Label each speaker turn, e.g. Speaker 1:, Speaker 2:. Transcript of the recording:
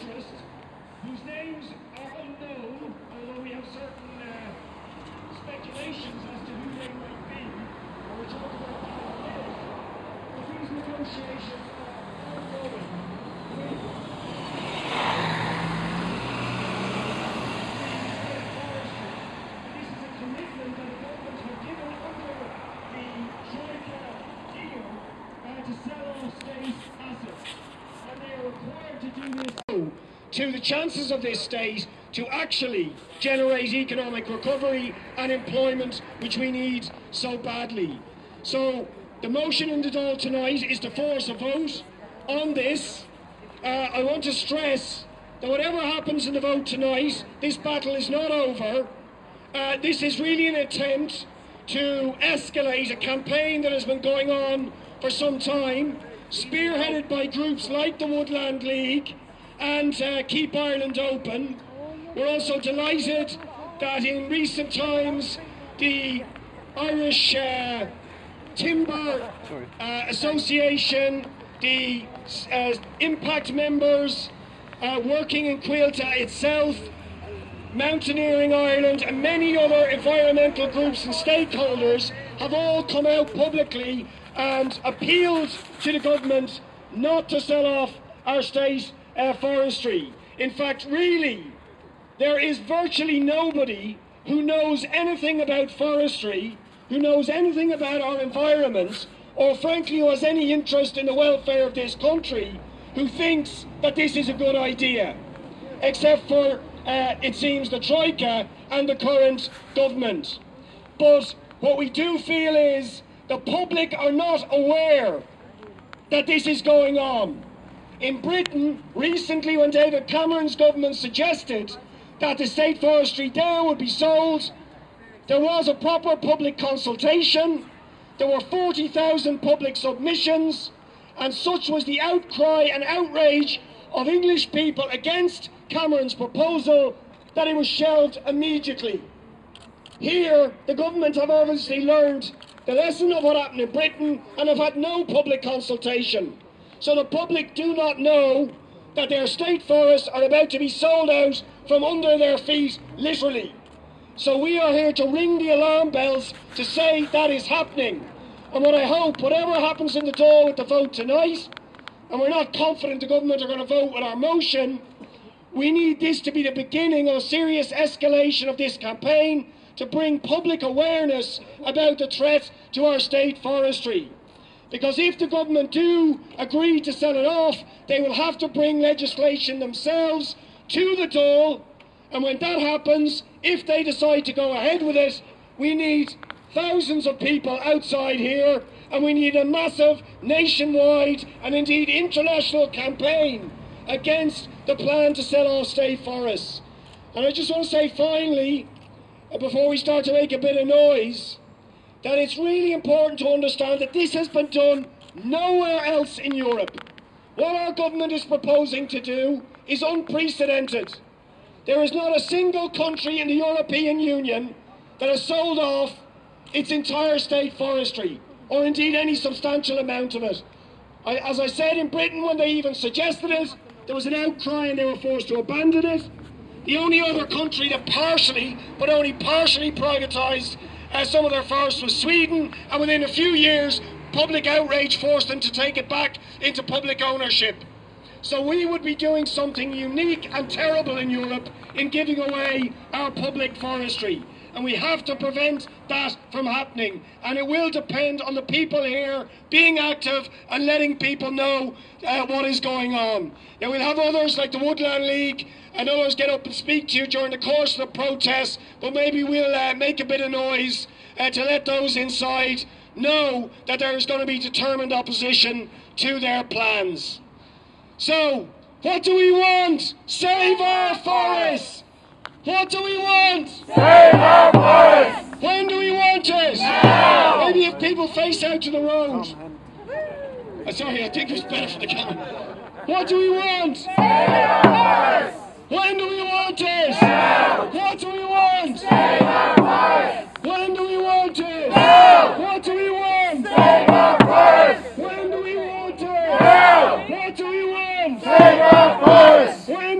Speaker 1: interest, whose names are unknown, although we have certain speculations as to who they might be. And we're talking about that in a minute. But these negotiations are ongoing with commitment that the government have given under the Coillte deal to sell off state assets. And they are required to do this to the chances of this state to actually generate economic recovery and employment, which we need so badly. So the motion in the Dáil tonight is to force a vote on this. I want to stress that whatever happens in the vote tonight, this battle is not over. This is really an attempt to escalate a campaign that has been going on for some time, spearheaded by groups like the Woodland League and Keep Ireland Open. We're also delighted that in recent times the Irish Timber Association, the Impact members working in Coillte itself, Mountaineering Ireland and many other environmental groups and stakeholders have all come out publicly and appealed to the government not to sell off our state forestry. In fact, really, there is virtually nobody who knows anything about forestry, who knows anything about our environment, or frankly who has any interest in the welfare of this country, who thinks that this is a good idea, except for it seems the Troika and the current government. But what we do feel is the public are not aware that this is going on. In Britain, recently when David Cameron's government suggested that the state forestry there would be sold, there was a proper public consultation, there were 40,000 public submissions, and such was the outcry and outrage of English people against Cameron's proposal that it was shelved immediately. Here, the government have obviously learned the lesson of what happened in Britain and have had no public consultation. So the public do not know that their state forests are about to be sold out from under their feet, literally. So we are here to ring the alarm bells to say that is happening. And what I hope, whatever happens in the Dáil with the vote tonight, and we're not confident the government are going to vote with our motion, we need this to be the beginning of a serious escalation of this campaign to bring public awareness about the threat to our state forestry. Because if the government do agree to sell it off, they will have to bring legislation themselves to the Dáil, and when that happens, if they decide to go ahead with it, we need thousands of people outside here, and we need a massive nationwide and indeed international campaign against the plan to sell off state forests. And I just want to say finally, before we start to make a bit of noise, that it's really important to understand that this has been done nowhere else in Europe. What our government is proposing to do is unprecedented. There is not a single country in the European Union that has sold off its entire state forestry, or indeed any substantial amount of it. As I said, in Britain, when they even suggested it, there was an outcry and they were forced to abandon it. The only other country that partially, but only partially privatised some of their forests was Sweden, and within a few years, public outrage forced them to take it back into public ownership. So we would be doing something unique and terrible in Europe in giving away our public forestry. And we have to prevent that from happening. And it will depend on the people here being active and letting people know what is going on. Now we'll have others like the Woodland League and others get up and speak to you during the course of the protest, but maybe we'll make a bit of noise to let those inside know that there is going to be determined opposition to their plans. So, what do we want? Save our forests! What do we want?
Speaker 2: Save our forests!
Speaker 1: When do we want it?
Speaker 2: Now!
Speaker 1: Maybe if people face out to the road. Sorry, I think it's better for the camera. What do we want?
Speaker 2: Save our forests!
Speaker 1: When do we want it?
Speaker 2: Now!
Speaker 1: What do we want?
Speaker 2: Save our forests!
Speaker 1: When do we want it?
Speaker 2: Now!
Speaker 1: What do we want?
Speaker 2: Save our forests!
Speaker 1: When do we want it?
Speaker 2: Now!
Speaker 1: What do we want?
Speaker 2: Save our forests!
Speaker 1: When